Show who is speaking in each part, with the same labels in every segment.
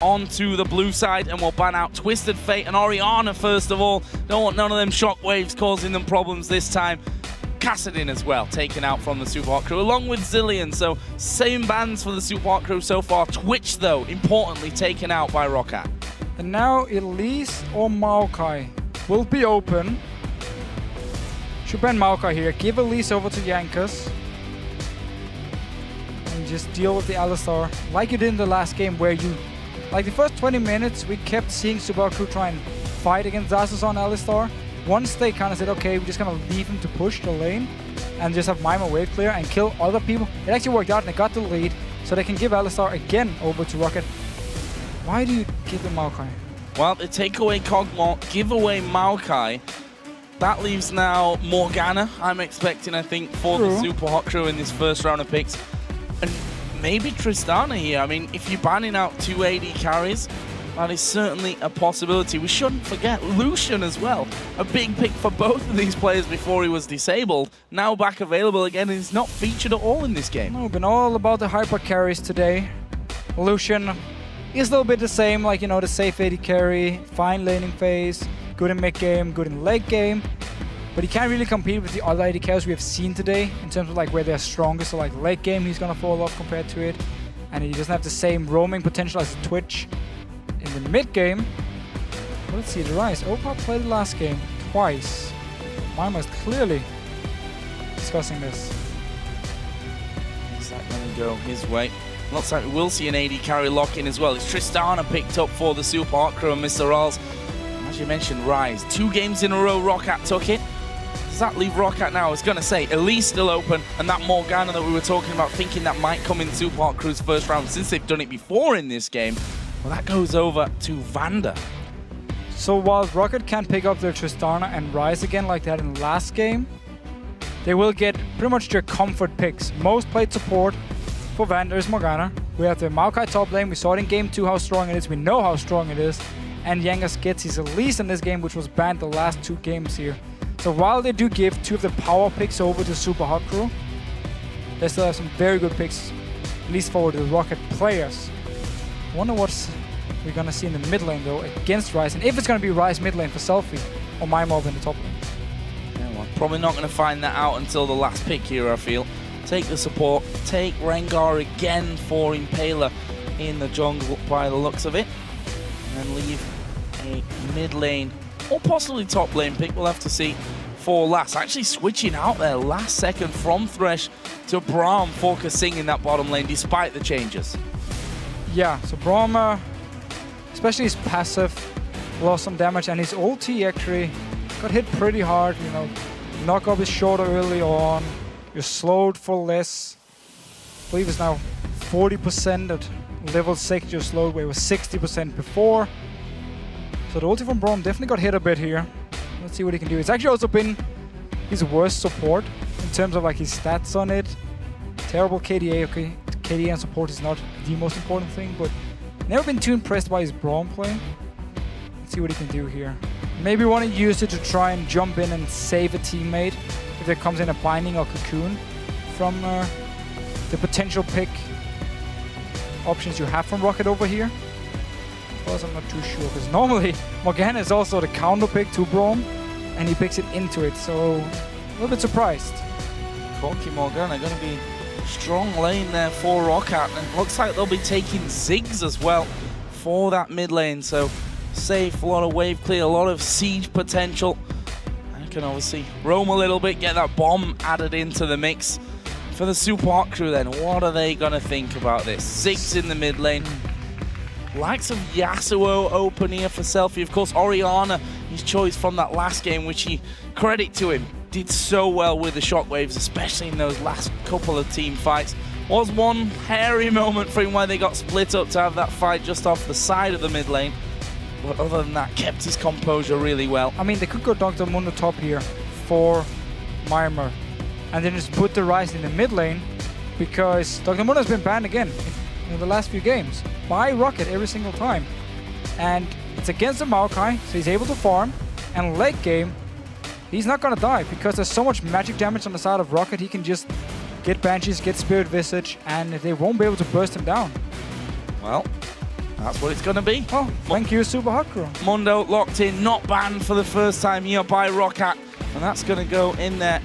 Speaker 1: onto the blue side, and we'll ban out Twisted Fate and Orianna first of all. Don't want none of them shockwaves causing them problems this time. Kassadin as well, taken out from the SUPA crew, along with Zillion. So same bans for the SUPA crew so far. Twitch, though, importantly taken out by ROCCAT.
Speaker 2: And now Elise or Maokai will be open. Should ban Maokai here. Give Elise over to Yankas. And just deal with the Alistar like you did in the last game, where you, like the first 20 minutes, we kept seeing SUPA crew try and fight against Asus on Alistar. Once they kind of said, okay, we're just going to leave him to push the lane and just have Mima wave clear and kill other people, it actually worked out and they got the lead, so they can give Alistar again over to ROCCAT. Why do you give them Maokai?
Speaker 1: Well, they take away Kog'Maw, give away Maokai. That leaves now Morgana, I'm expecting, I think, for the SUPA crew in this first round of picks. And maybe Tristana here. I mean, if you're banning out 2 AD carries, that is certainly a possibility. We shouldn't forget Lucian as well. A big pick for both of these players before he was disabled. Now back available again, and he's not featured at all in this game.
Speaker 2: No, been all about the hyper carries today. Lucian is a little bit the same, like, you know, the safe AD carry, fine laning phase, good in mid game, good in late game. But he can't really compete with the other AD carries we have seen today in terms of like where they're strongest. So like late game, he's gonna fall off compared to it. And he doesn't have the same roaming potential as Twitch. In the mid game, let's see the rise. Opa played the last game twice. Mima is clearly discussing this.
Speaker 1: Is that going to go his way? Looks like we will see an AD carry lock in as well. It's Tristana picked up for the SUPA crew and Mr. Rals. As you mentioned, Rise. 2 games in a row, ROCCAT took it. Does that leave ROCCAT now? I was going to say, Elise still open, and that Morgana that we were talking about, thinking that might come in SUPA crew's first round, since they've done it before in this game. Well, that goes over to Vander.
Speaker 2: So while ROCCAT can't pick up their Tristana and Rise again like that in the last game, they will get pretty much their comfort picks. Most played support for Vander is Morgana. We have the Maokai top lane. We saw it in game 2 how strong it is. We know how strong it is. And Yangas gets his Elise in this game, which was banned the last 2 games here. So while they do give 2 of the power picks over to SUPA crew, they still have some very good picks, at least for the ROCCAT players. I wonder what we're going to see in the mid lane, though, against Rise. And if it's going to be Rise mid lane for Selfie, or Mima in the top lane.
Speaker 1: Yeah, well, probably not going to find that out until the last pick here, I feel. Take the support, take Rengar again for Impaler in the jungle by the looks of it. And then leave a mid lane, or possibly top lane pick, we'll have to see, for last. Actually switching out there last second from Thresh to Braum for Kasing in that bottom lane, despite the changes.
Speaker 2: Yeah, so Braum, especially his passive, lost some damage, and his ulti actually got hit pretty hard. You know, knock up is shorter early on, you're slowed for less. I believe it's now 40% at level 6 you're slowed, where it was 60% before. So the ulti from Braum definitely got hit a bit here. Let's see what he can do. It's actually also been his worst support in terms of like his stats on it. Terrible KDA, okay. KDA and support is not the most important thing, but never been too impressed by his Braum play. Let's see what he can do here. Maybe want to use it to try and jump in and save a teammate if there comes in a Binding or Cocoon from the potential pick options you have from ROCCAT over here. Plus, I'm not too sure, because normally Morgana is also the counter pick to Braum, and he picks it into it, so a little bit surprised.
Speaker 1: Corky Morgana going to be strong lane there for ROCCAT, and looks like they'll be taking Ziggs as well for that mid lane, so safe, a lot of wave clear, a lot of siege potential. And can obviously roam a little bit, get that bomb added into the mix. For the SUPA crew then, what are they going to think about this? Ziggs in the mid lane. Likes of Yasuo open here for Selfie. Of course, Orianna, his choice from that last game, which he, credit to him, did so well with the shockwaves, especially in those last couple of team fights. Was one hairy moment for him where they got split up to have that fight just off the side of the mid lane. But other than that, kept his composure really well.
Speaker 2: I mean, they could go Dr. Mundo top here for Mima, and then just put the Rise in the mid lane, because Dr. Mundo has been banned again in the last few games by ROCCAT every single time. And it's against the Maokai, so he's able to farm, and late game, he's not gonna die, because there's so much magic damage on the side of ROCCAT. He can just get Banshees, get Spirit Visage, and they won't be able to burst him down.
Speaker 1: Well, That's what it's going to be.
Speaker 2: Oh, thank you, Super Hot Crew.
Speaker 1: Mundo locked in, not banned for the first time here by ROCCAT. And that's going to go in there.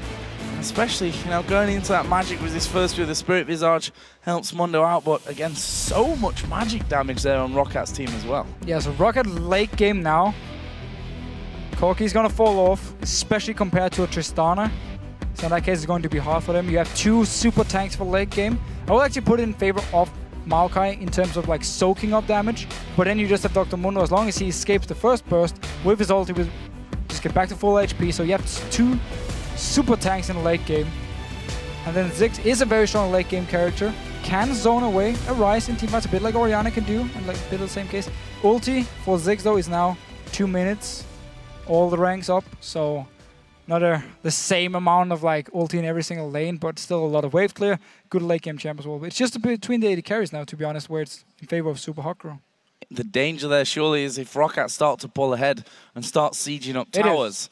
Speaker 1: Especially, you know, going into that magic with his first with the Spirit Visage helps Mundo out. But again, so much magic damage there on ROCCAT's team as well.
Speaker 2: Yeah, so ROCCAT late game now. Corki's going to fall off, especially compared to a Tristana. So in that case, it's going to be hard for them. You have 2 super tanks for late game. I will actually put it in favor of Maokai in terms of like soaking up damage, but then you just have Dr. Mundo. As long as he escapes the first burst with his ult, he will just get back to full HP. So you have 2 super tanks in the late game. And then Ziggs is a very strong late game character. Can zone away a Ryze in teamfights, a bit like Orianna can do, and like a bit of the same case. Ulti for Ziggs though is now 2 minutes, all the ranks up, so not the same amount of like ulti in every single lane, but still a lot of wave clear. Good late game champ as well. But it's just between the AD carries now, to be honest, where it's in favor of Super Hot Crew.
Speaker 1: The danger there surely is if ROCCAT start to pull ahead and start sieging up towers,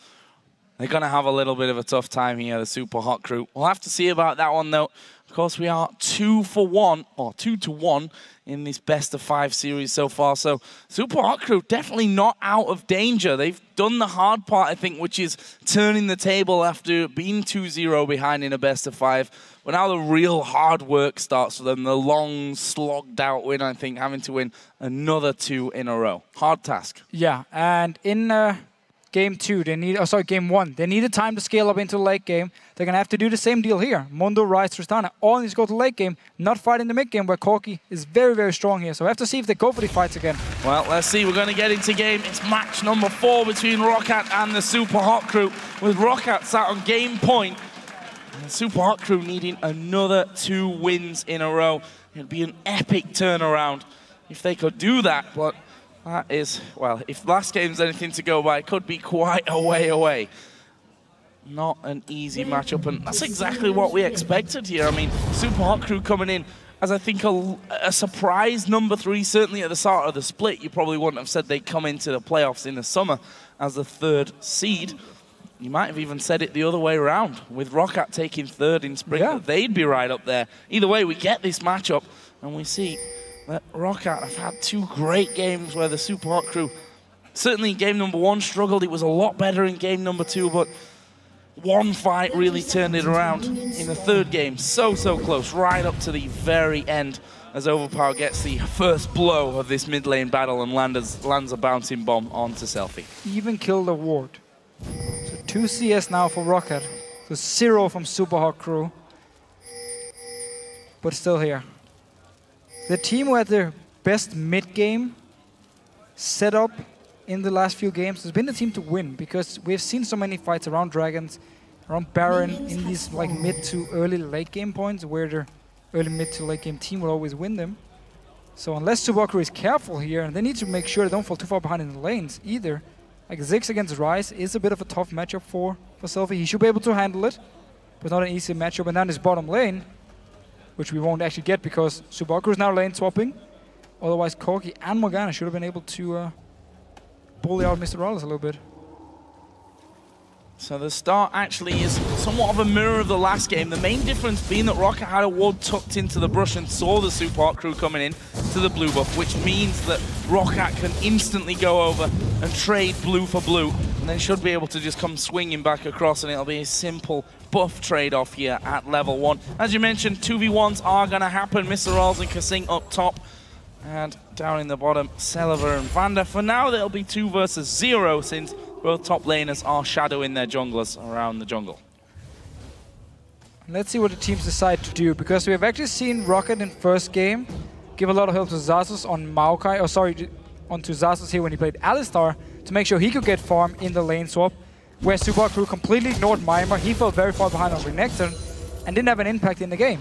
Speaker 1: they're going to have a little bit of a tough time here, the Super Hot Crew. We'll have to see about that one though. Of course, we are 2-1 in this best-of-5 series so far. So Super Hot Crew definitely not out of danger. They've done the hard part, I think, which is turning the table after being 2-0 behind in a best-of-5. But now the real hard work starts for them. The long, slogged-out win, I think, having to win another 2 in a row. Hard task.
Speaker 2: Yeah, and in game 2, game 1, they needed time to scale up into the late game. They're going to have to do the same deal here. Mundo, Ryze, Tristana all need to go to late game, not fight in the mid game where Corki is very, very strong here. So we have to see if they go for the fights again.
Speaker 1: Well, let's see. We're going to get into game. It's match number 4 between ROCCAT and the Super Hot Crew, with ROCCAT sat on game point. And the Super Hot Crew needing another 2 wins in a row. It'd be an epic turnaround if they could do that, but that is, well, if last game's anything to go by, it could be quite a way away. Not an easy matchup, and that's exactly what we expected here. I mean, Super Hot Crew coming in as, I think, a surprise number 3, certainly at the start of the split. You probably wouldn't have said they'd come into the playoffs in the summer as the 3rd seed. You might have even said it the other way around, with ROCCAT taking 3rd in spring, that they'd be right up there. Either way, we get this matchup, and we see that ROCCAT have had 2 great games where the Super Hot Crew, certainly in game number 1, struggled. It was a lot better in game number 2, but one fight really turned it around in the 3rd game. So close, right up to the very end, as Overpower gets the first blow of this mid lane battle and lands a bouncing bomb onto Selfie.
Speaker 2: Even killed a ward. So 2 CS now for ROCCAT. So 0 from Super Hot Crew. But still here. The team who had their best mid-game setup in the last few games has been the team to win, because we've seen so many fights around Dragons, around Baron, in these like mid to early late game points where the early mid to late game team will always win them. So unless Super Hot Crew is careful here, and they need to make sure they don't fall too far behind in the lanes either. Like Ziggs against Ryze is a bit of a tough matchup for Selfie. He should be able to handle it, but not an easy matchup. And then his bottom lane, which we won't actually get because Super Hot Crew is now lane swapping. Otherwise, Corki and Morgana should have been able to bully out Mr. Rollis a little bit.
Speaker 1: So the start actually is somewhat of a mirror of the last game. The main difference being that ROCCAT had a ward tucked into the brush and saw the Super Hot Crew coming in to the blue buff, which means that ROCCAT can instantly go over and trade blue for blue, and then should be able to just come swinging back across, and it'll be a simple buff trade-off here at level 1. As you mentioned, 2v1s are going to happen. Mr. Rolls and Kasing up top, and down in the bottom, Celiver and Vander. For now, there'll be 2 versus 0, since both top laners are shadowing their junglers around the jungle.
Speaker 2: Let's see what the teams decide to do, because we have actually seen ROCCAT in first game give a lot of help to Xaxus on Maokai, onto Xaxus here when he played Alistar, to make sure he could get farm in the lane swap, where Super Hot Crew completely ignored Mimir. He fell very far behind on Renekton and didn't have an impact in the game.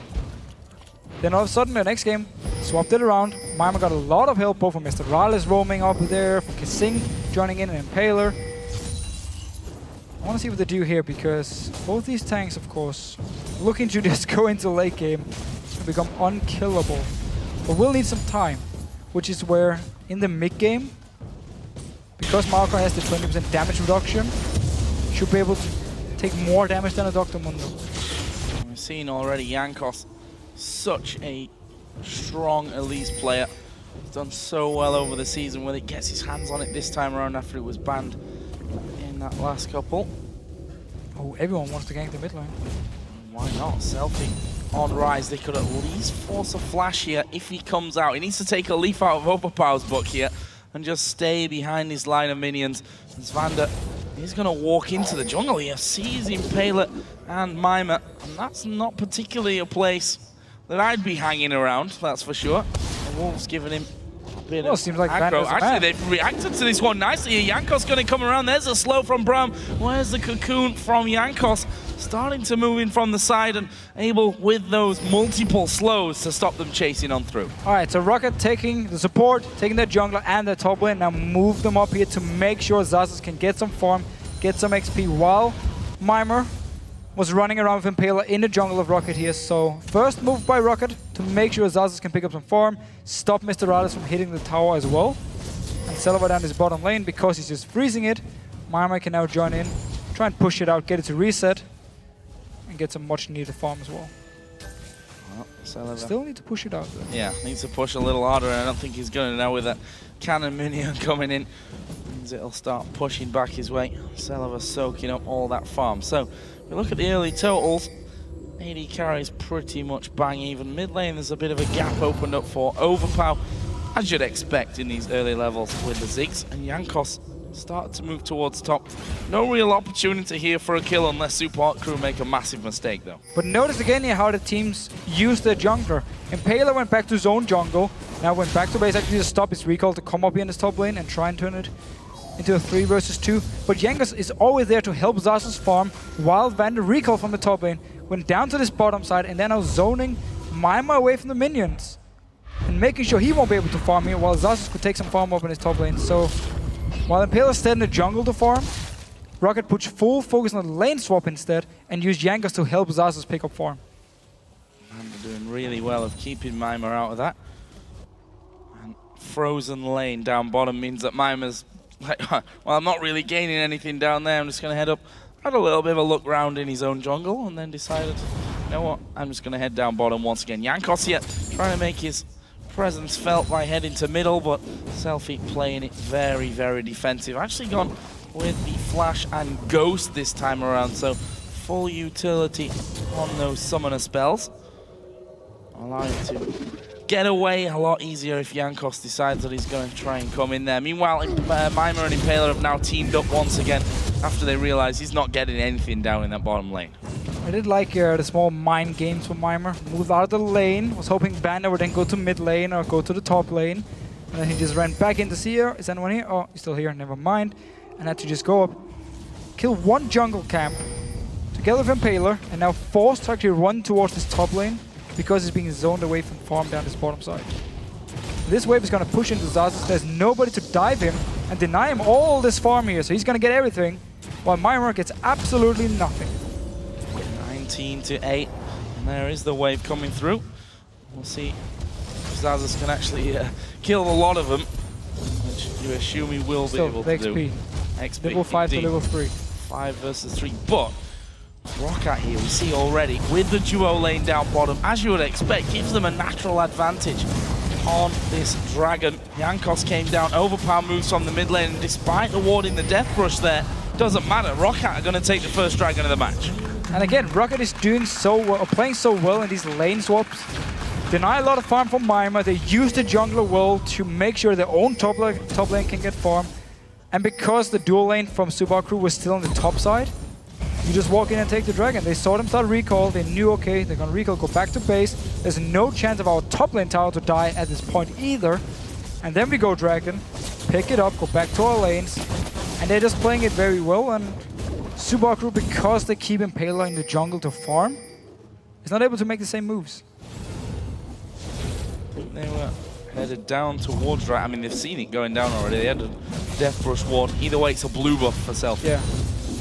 Speaker 2: Then all of a sudden, the next game, swapped it around. Mimir got a lot of help, both from Mr. Rales roaming up there, from Kasing joining in, and Impaler. I want to see what they do here, because both these tanks, of course, looking to just go into late game and become unkillable. But we'll need some time, which is where, in the mid game, because Maokai has the 20% damage reduction, should be able to take more damage than a Dr. Mundo.
Speaker 1: We've seen already Jankos, such a strong Elise player. He's done so well over the season when he gets his hands on it this time around after it was banned in that last couple.
Speaker 2: Oh, everyone wants to gank the mid lane.
Speaker 1: Why not? Selfie on Rise. They could at least force a flash here if he comes out. He needs to take a leaf out of Overpower's book here and just stay behind his line of minions. And Zvander, he's going to walk into the jungle here, sees Impaler and Mimer, and that's not particularly a place that I'd be hanging around, that's for sure. The Wolves giving him a bit of
Speaker 2: seems like
Speaker 1: aggro.
Speaker 2: Vander's
Speaker 1: Actually, they've reacted to this one nicely. Jankos going to come around. There's a slow from Braum. Where's the cocoon from Jankos? Starting to move in from the side and able, with those multiple slows, to stop them chasing on through.
Speaker 2: All right, so ROCCAT taking the support, taking the jungler and the top lane. Now move them up here to make sure Xaxus can get some farm, get some XP, while Mimer was running around with Impaler in the jungle of ROCCAT here. So first move by ROCCAT to make sure Xaxus can pick up some farm, stop Mr. Radis from hitting the tower as well. And Selva down his bottom lane because he's just freezing it. Mimer can now join in, try and push it out, get it to reset, and get some much needed farm as well. Still need to push it out though.
Speaker 1: Yeah, needs to push a little harder, and I don't think he's going to now with that cannon minion coming in. Means it'll start pushing back his way. Selva soaking up all that farm. So, if we look at the early totals, AD carry is pretty much bang even. Mid lane, there's a bit of a gap opened up for Overpower, as you'd expect in these early levels with the Ziggs, and Jankos started to move towards top. No real opportunity here for a kill unless SUPA crew make a massive mistake though.
Speaker 2: But notice again here how the teams use their jungler. Impaler went back to his own jungle, now went back to base actually to stop his recall to come up here in his top lane and try and turn it into a 3 versus 2. But Jankos is always there to help Xaxus farm while Vander recall from the top lane went down to this bottom side and then now zoning Mimer away from the minions and making sure he won't be able to farm here while Xaxus could take some farm up in his top lane. So while Impaler stayed in the jungle to farm, ROCCAT put full focus on the lane swap instead and used Jankos to help Xaxus pick up farm.
Speaker 1: And they're doing really well of keeping Mimer out of that. And frozen lane down bottom means that Mimer's like, well, I'm not really gaining anything down there. I'm just going to head up, had a little bit of a look round in his own jungle, and then decided, you know what, I'm just going to head down bottom once again. Jankos here trying to make his presence felt by heading to middle, but Selfie playing it very, very defensive. Actually gone with the flash and ghost this time around, so full utility on those summoner spells. Allowing to get away a lot easier if Jankos decides that he's going to try and come in there. Meanwhile, Mimer and Impaler have now teamed up once again after they realize he's not getting anything down in that bottom lane.
Speaker 2: I did like the small mind games from Mimer. Moved out of the lane, was hoping Vander would then go to mid lane or go to the top lane. And then he just ran back in to see her. Is anyone here? Oh, he's still here, never mind. And had to just go up, kill one jungle camp together with Impaler, and now forced to actually run towards this top lane because he's being zoned away from farm down this bottom side. This wave is going to push into Xaxus. There's nobody to dive him and deny him all this farm here, so he's going to get everything, while Mimer gets absolutely nothing.
Speaker 1: 19-8, and there is the wave coming through. We'll see if Xaxus can actually kill a lot of them, which you assume he will be able to do. XP.
Speaker 2: Level 5 to level 3.
Speaker 1: 5 versus 3, but ROCCAT here, we see already, with the duo lane down bottom, as you would expect, gives them a natural advantage on this dragon. Jankos came down, Overpower moves from the mid lane, and despite awarding the death rush there, doesn't matter. ROCCAT are going to take the first dragon of the match.
Speaker 2: And again, ROCCAT is doing so well, playing so well in these lane swaps. Deny a lot of farm from Mimer. They use the jungler well to make sure their own top lane can get farm. And because the dual lane from SUPA crew was still on the top side, you just walk in and take the dragon. They saw them start recall. They knew, okay, they're going to recall, go back to base. There's no chance of our top lane tower to die at this point either. And then we go dragon, pick it up, go back to our lanes. And they're just playing it very well. And SUPA crew, because they keep Impaler in the jungle to farm, is not able to make the same moves.
Speaker 1: I think they were headed down towards dragon. I mean, they've seen it going down already. They had a death rush ward. Either way, it's a blue buff for Self.
Speaker 2: Yeah.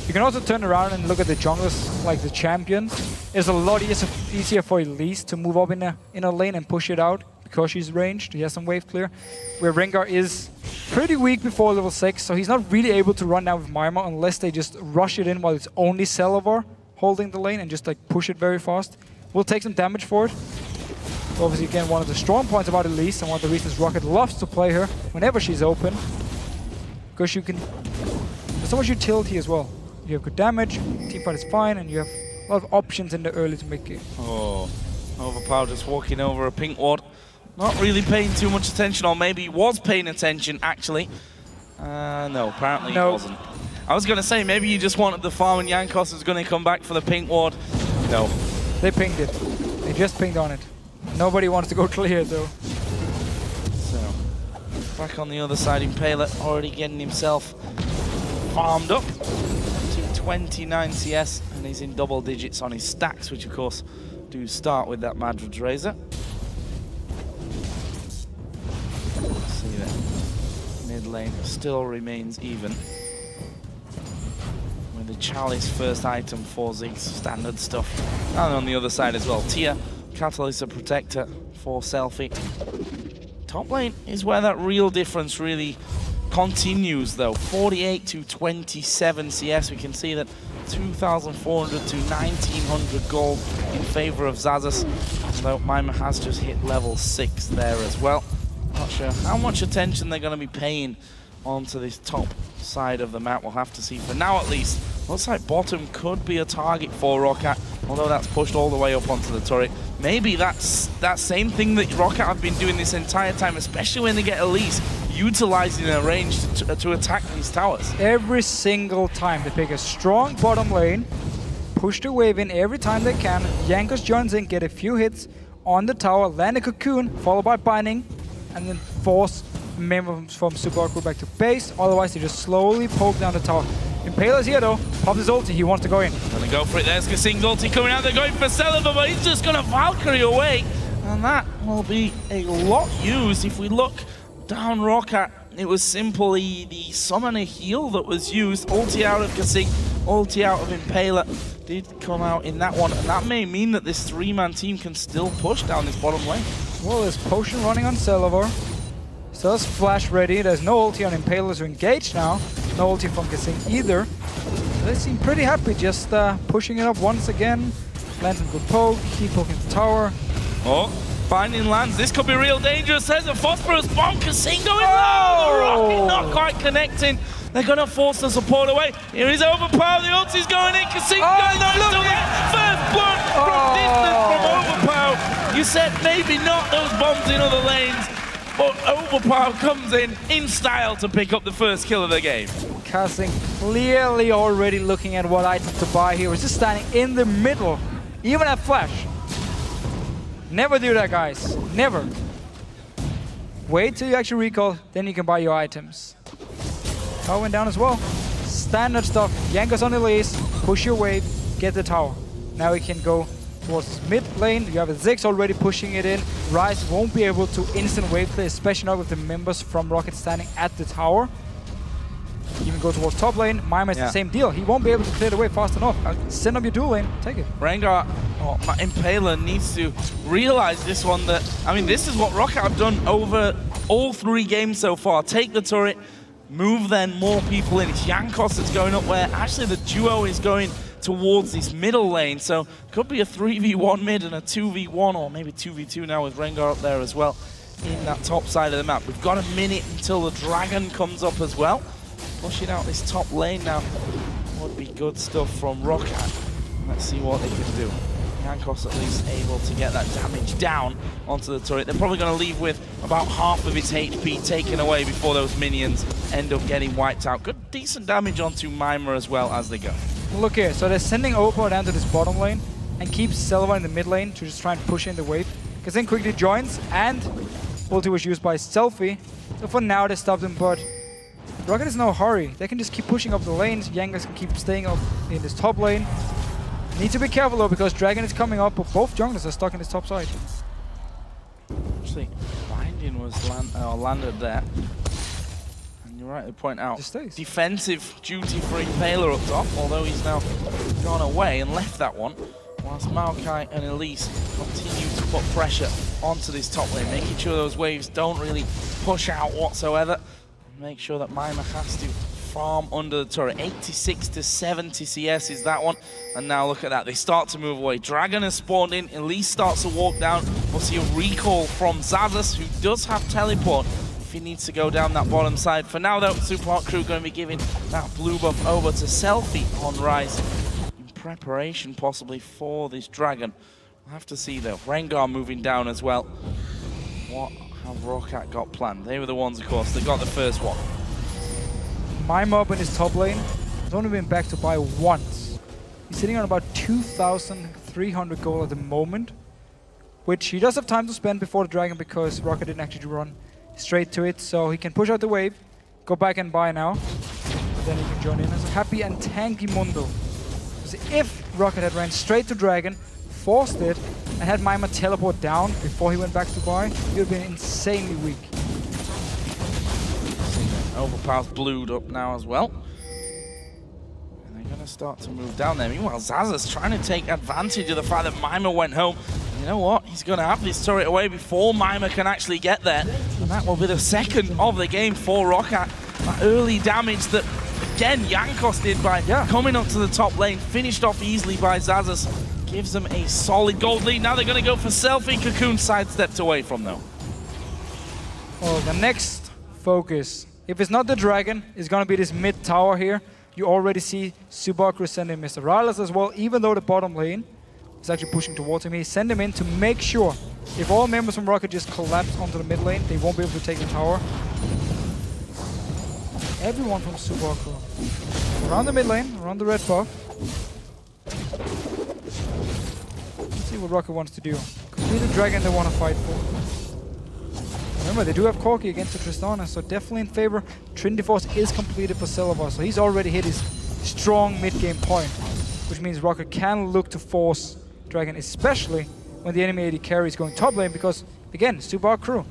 Speaker 2: You can also turn around and look at the junglers like the champion. It's a lot easier for Elise to move up in a lane and push it out because she's ranged. He has some wave clear. Where Rengar is pretty weak before level 6, so he's not really able to run down with Mimer unless they just rush it in while it's only Selvar holding the lane and just like push it very fast. We'll take some damage for it. Obviously, again, one of the strong points about Elise, and one of the reasons ROCCAT loves to play her whenever she's open. Because you can... There's so much utility as well. You have good damage, teamfight is fine, and you have a lot of options in the early to mid game.
Speaker 1: Oh, Overpower just walking over a pink ward. Not really paying too much attention, or maybe he was paying attention, actually. No, apparently he wasn't. I was going to say, maybe you just wanted the farm and Jankos was going to come back for the pink ward. No.
Speaker 2: They pinged it. They just pinged on it. Nobody wants to go clear, though.
Speaker 1: So, back on the other side, Impaler already getting himself farmed up to 29 CS, and he's in double digits on his stacks, which of course do start with that Madrid's Razor. See that mid lane still remains even. With the Chalice first item for Ziggs, standard stuff. And on the other side as well, Tia, Catalyst a protector for Selfie. Top lane is where that real difference really continues though. 48 to 27 CS. We can see that 2,400 to 1,900 gold in favor of Xaxus. Although Mima has just hit level 6 there as well. Not sure how much attention they're going to be paying onto this top side of the map. We'll have to see. For now at least, looks like bottom could be a target for ROCCAT, although that's pushed all the way up onto the turret. Maybe that's that same thing that ROCCAT have been doing this entire time, especially when they get Elise, utilizing a range to attack these towers.
Speaker 2: Every single time they pick a strong bottom lane, push the wave in every time they can, Jankos joins in, get a few hits on the tower, land a cocoon, followed by binding, and then force members from SUPA go back to base. Otherwise, they just slowly poke down the tower. Impaler's here though, pops his ulti, he wants to go in.
Speaker 1: Gonna go for it, there's Kasing's ulti coming out, they're going for Celeber, but he's just gonna Valkyrie away. And that will be a lot used. If we look down ROCCAT, it was simply the summoner heal that was used. Ulti out of Kasing, ulti out of Impaler did come out in that one, and that may mean that this three-man team can still push down this bottom lane.
Speaker 2: Well, there's potion running on Celeber. Still has flash ready. There's no ulti on Impaler to engage now. No ulti from Kasing either. They seem pretty happy, just pushing it up once again. Land some good poke, keep poking the tower.
Speaker 1: Oh, finding lands. This could be real dangerous. There's a phosphorus bomb. Kasing going low. The rocket not quite connecting. They're going to force the support away. Here is Overpower. The ulti's going in. Kasing going there. Still there. First blood from distance from Overpower. You said maybe not those bombs in other lanes. But Overpower comes in style to pick up the first kill of the game.
Speaker 2: Kasing clearly already looking at what items to buy here. He's just standing in the middle. Even at flash. Never do that, guys. Never. Wait till you actually recall, then you can buy your items. Tower went down as well. Standard stuff. Jankos on the Elise. Push your wave. Get the tower. Now we can go towards mid lane. You have a Ziggs already pushing it in. Ryze won't be able to instant wave play, especially not with the members from ROCCAT standing at the tower. Even go towards top lane. Mima is the same deal. He won't be able to clear the way fast enough. Send up your dual lane. Take it.
Speaker 1: Rengar, Impaler needs to realize this one that, I mean, this is what ROCCAT have done over all 3 games so far. Take the turret, move then more people in. It's Jankos that's going up where actually the duo is going towards this middle lane, so could be a 3v1 mid and a 2v1 or maybe 2v2 now with Rengar up there as well in that top side of the map. We've got a minute until the dragon comes up as well. Pushing out this top lane now would be good stuff from ROCCAT. Let's see what they can do. Jankos at least able to get that damage down onto the turret. They're probably going to leave with about half of its HP taken away before those minions end up getting wiped out. Good decent damage onto Mima as well as they go.
Speaker 2: Look here, so they're sending Overpower down to this bottom lane and keep Celeber in the mid lane to just try and push in the wave. Kasing quickly joins, and ulti was used by Selfie. So for now they stopped him, but ROCCAT is in no hurry. They can just keep pushing up the lanes. Jankos can keep staying up in this top lane. Need to be careful though, because Dragon is coming up, but both junglers are stuck in this top side.
Speaker 1: Actually, binding was landed there. You're right to point out, defensive duty for Impaler up top, although he's now gone away and left that one, whilst Maokai and Elise continue to put pressure onto this top lane, making sure those waves don't really push out whatsoever, and make sure that Mima has to from under the turret. 86 to 70 CS is that one. And now look at that. They start to move away. Dragon has spawned in. Elise starts to walk down. We'll see a recall from Zazas, who does have teleport if he needs to go down that bottom side. For now, though, Super Hot Crew going to be giving that blue buff over to Selfie on Rise in preparation possibly for this Dragon. We'll have to see, though. Rengar moving down as well. What have ROCCAT got planned? They were the ones, of course, that got the first one.
Speaker 2: My mob in his top lane has only been back to buy once. He's sitting on about 2,300 gold at the moment, which he does have time to spend before the Dragon because ROCCAT didn't actually run straight to it, so he can push out the wave, go back and buy now, then he can join in as a happy and tanky Mundo. Because if ROCCAT had ran straight to Dragon, forced it, and had Mima teleport down before he went back to buy, he would have been insanely weak.
Speaker 1: Overpower's blued up now as well. And they're going to start to move down there. Meanwhile, Zazas trying to take advantage of the fact that Mima went home. And you know what? He's going to have this turret away before Mima can actually get there. And that will be the second of the game for ROCCAT. That early damage that, again, Jankos did by coming up to the top lane, finished off easily by Zazas. Gives them a solid gold lead. Now they're going to go for Selfie. Cocoon sidestepped away from though.
Speaker 2: Well, the next focus, if it's not the Dragon, it's going to be this mid tower here. You already see Subaku sending Mr. Rales as well, even though the bottom lane is actually pushing towards him. He send him in to make sure if all members from ROCCAT just collapse onto the mid lane, they won't be able to take the tower. Everyone from Subaku around the mid lane, around the red buff. Let's see what ROCCAT wants to do. Complete the Dragon they want to fight for. Remember, they do have Corki against the Tristana, so definitely in favor. Trinity Force is completed for Silver, so he's already hit his strong mid-game point, which means ROCCAT can look to force Dragon, especially when the enemy AD carry is going top lane, because, again, Super Hot Crew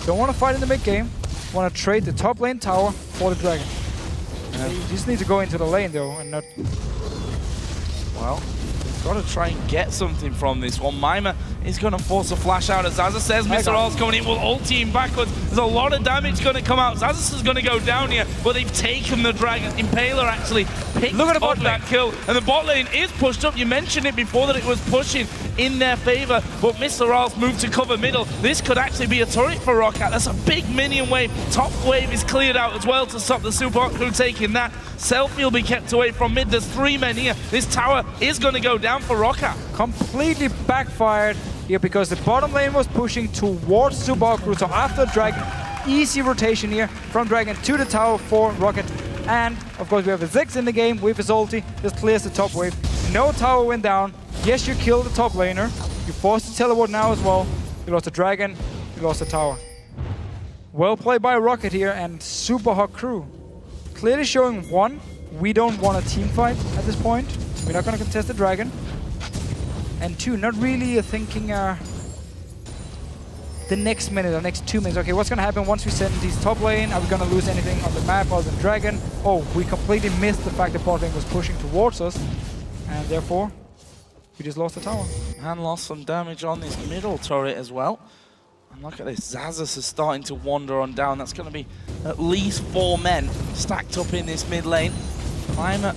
Speaker 2: don't want to fight in the mid-game, want to trade the top lane tower for the Dragon. You just need to go into the lane, though, and not...
Speaker 1: Well, got to try and get something from this one. Mima is going to force a flash out, as Zazas says. Mr. All's coming in, will ulti him backwards. There's a lot of damage going to come out. Zazas is going to go down here, but they've taken the Dragon. Impaler actually picked up that kill, and the bot lane is pushed up. You mentioned it before that it was pushing in their favor, but Mr. All's moved to cover middle. This could actually be a turret for ROCCAT. That's a big minion wave. Top wave is cleared out as well to stop the Super Hot Crew taking that. Selfie will be kept away from mid. There's 3 men here. This tower is going to go down for ROCCAT.
Speaker 2: Completely backfired here because the bottom lane was pushing towards Subaku. So after Dragon, easy rotation here from Dragon to the tower for ROCCAT. And of course we have a Ziggs in the game with his ulti. Just clears the top wave. No tower went down. Yes, you killed the top laner. You forced the teleport now as well. You lost the Dragon. You lost the tower. Well played by ROCCAT here and Super Hot Crew. Clearly showing, one, we don't want a team fight at this point. We're not going to contest the Dragon. And 2, not really thinking the next minute or next 2 minutes. Okay, what's going to happen once we send these top lane? Are we going to lose anything on the map other than Dragon? Oh, we completely missed the fact that bot lane was pushing towards us. And therefore, we just lost the tower.
Speaker 1: And lost some damage on this middle turret as well. And look at this, Zazas is starting to wander on down. That's going to be at least 4 men stacked up in this mid lane. Climate,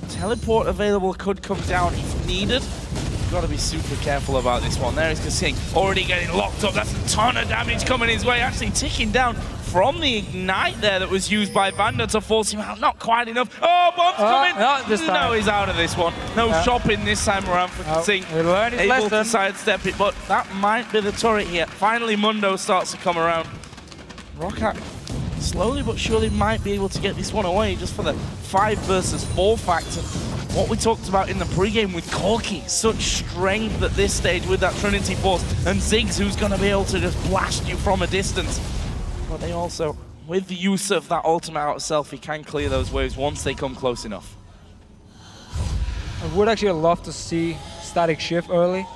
Speaker 1: teleport available could come down if needed. You've got to be super careful about this one. There is Kasing, already getting locked up. That's a ton of damage coming his way, actually ticking down from the ignite there that was used by Vander to force him out. Not quite enough. Oh, bomb's coming! No, he's out of this one. No shopping this time around for Kasing. Able to sidestep it, but that might be the turret here. Finally, Mundo starts to come around. ROCCAT slowly but surely might be able to get this one away just for the 5 versus 4 factor. What we talked about in the pregame with Corki, such strength at this stage with that Trinity Force, and Ziggs, who's going to be able to just blast you from a distance. But they also, with the use of that ultimate out of Selfie, can clear those waves once they come close enough.
Speaker 2: I would actually love to see static shift early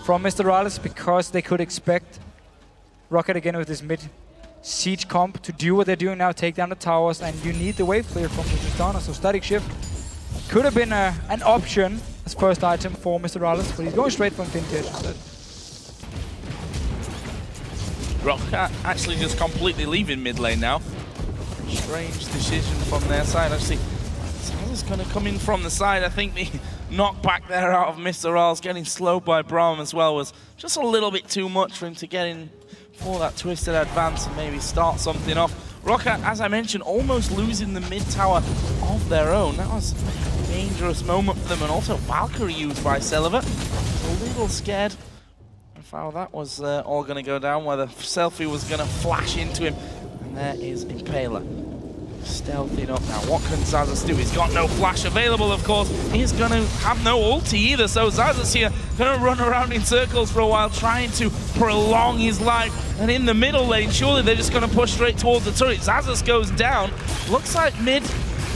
Speaker 2: from Mr. Rales, because they could expect ROCCAT again with this mid siege comp to do what they're doing now, take down the towers, and you need the wave clear from the Tristana. So static shift could have been an option as first item for Mr. Rales, but he's going straight for Infinity Edge instead.
Speaker 1: ROCCAT actually just completely leaving mid lane now. Strange decision from their side. Actually, Zazza's going to come in from the side. I think the knockback there out of Mr. Rals getting slowed by Braum as well was just a little bit too much for him to get in for that twisted advance and maybe start something off. ROCCAT, as I mentioned, almost losing the mid tower of their own. That was a dangerous moment for them, and also Valkyrie used by Celiva. A little scared of how that was all going to go down, whether Selfie was going to flash into him. And there is Impaler. Stealthing up now. What can Zazas do? He's got no flash available, of course. He's going to have no ulti either, so Zazas here going to run around in circles for a while, trying to prolong his life. And in the middle lane, surely they're just going to push straight towards the turret. Zazas goes down. Looks like mid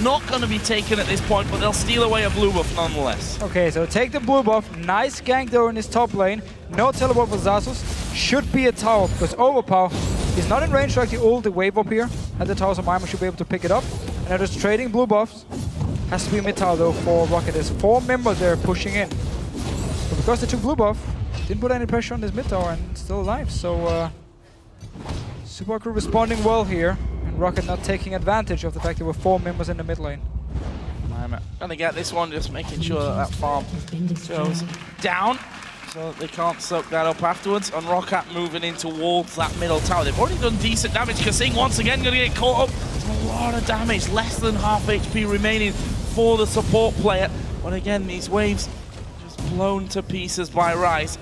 Speaker 1: not going to be taken at this point, but they'll steal away a blue buff nonetheless.
Speaker 2: Okay, so take the blue buff. Nice gank though in his top lane. No teleport for Zazas. Should be a tower, because Overpower is not in range to actually ult the wave up here at the tower, so Maimer should be able to pick it up. And they're just trading blue buffs. Has to be mid tower though for ROCCAT. There's 4 members there pushing in. But because they took blue buff, didn't put any pressure on this mid tower and still alive. So SUPA crew responding well here, and ROCCAT not taking advantage of the fact there were 4 members in the mid lane.
Speaker 1: Maimer gonna get this one, just making sure that farm goes down, so that they can't soak that up afterwards. And ROCCAT moving in towards that middle tower. They've already done decent damage. Kasing once again going to get caught up. It's a lot of damage, less than half HP remaining for the support player. But again, these waves just blown to pieces by Rise.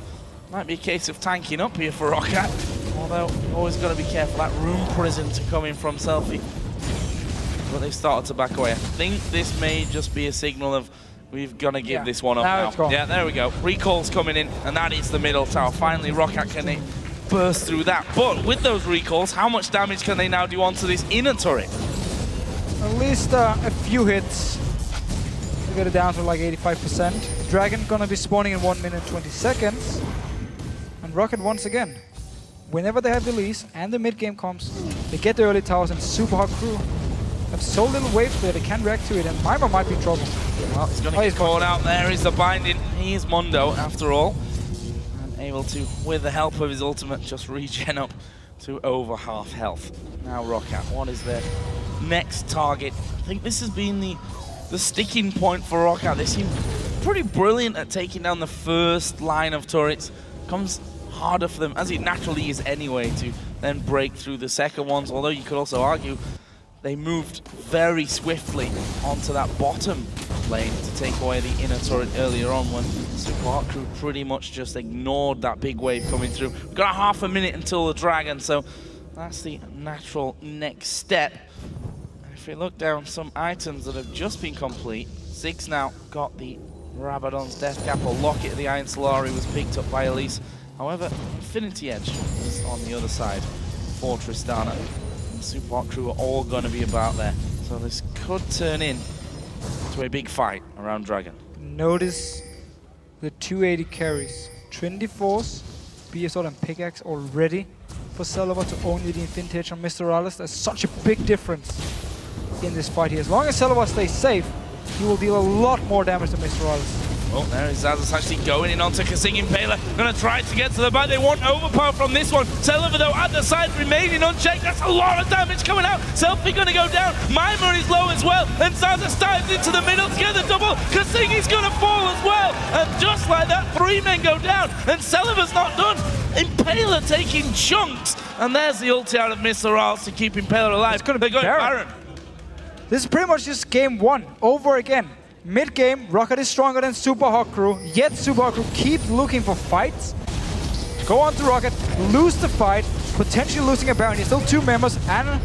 Speaker 1: Might be a case of tanking up here for ROCCAT. Although, always got to be careful. That room prison to come in from Selfie. But they started to back away. I think this may just be a signal of we've got to give this one up now. Yeah, there we go. Recall's coming in, and that is the middle tower. Finally, ROCCAT can burst through that. But with those recalls, how much damage can they now do onto this inner turret?
Speaker 2: At least a few hits to get it down to like 85%. Dragon gonna be spawning in 1 minute 20 seconds. And ROCCAT once again, whenever they have the lease and the mid game comes, they get the early towers, and SUPA crew have so little wave clear they can't react to it, and Maimer might be in trouble.
Speaker 1: Well, he's going to get caught out. There is the binding. He is Mundo, after all. And able to, with the help of his ultimate, just regen up to over half health. Now ROCCAT, what is their next target? I think this has been the sticking point for ROCCAT. They seem pretty brilliant at taking down the first line of turrets. Comes harder for them, as it naturally is anyway, to then break through the second ones. Although you could also argue they moved very swiftly onto that bottom lane to take away the inner turret earlier on, when SUPA crew pretty much just ignored that big wave coming through. We've got half a minute until the Dragon, so that's the natural next step. And if we look down some items that have just been complete, Ziggs now got the Rabadon's Death Cap, or Locket of the Iron Solari was picked up by Elise. However, Infinity Edge is on the other side for Tristana. SUPA crew are all going to be about there, so this could turn in to a big fight around Dragon.
Speaker 2: Notice the 280 carries. Trinity Force, BSO and Pickaxe already for Celiva to only the Infinity Edge on Mr. Rales. There's such a big difference in this fight here. As long as Celiva stays safe, he will deal a lot more damage to Mr. Rales.
Speaker 1: Oh, there is Zazas actually going in onto Kasing Impaler. Gonna try to get to the back. They want overpower from this one. Celiva though at the side remaining unchecked. That's a lot of damage coming out. Selfie gonna go down. Maimer is low as well. And Zazas dives into the middle to get the double. Kasing is gonna fall as well. And just like that, 3 men go down. And Celiva's not done. Impaler taking chunks. And there's the ulti out of Mr. Rals to keep Impaler alive.
Speaker 2: It's gonna be
Speaker 1: Baron.
Speaker 2: This is pretty much just game 1 over again. Mid-game, ROCCAT is stronger than SUPA crew, yet SUPA crew keep looking for fights. Go on to ROCCAT, lose the fight, potentially losing a Baron. He's still 2 members, and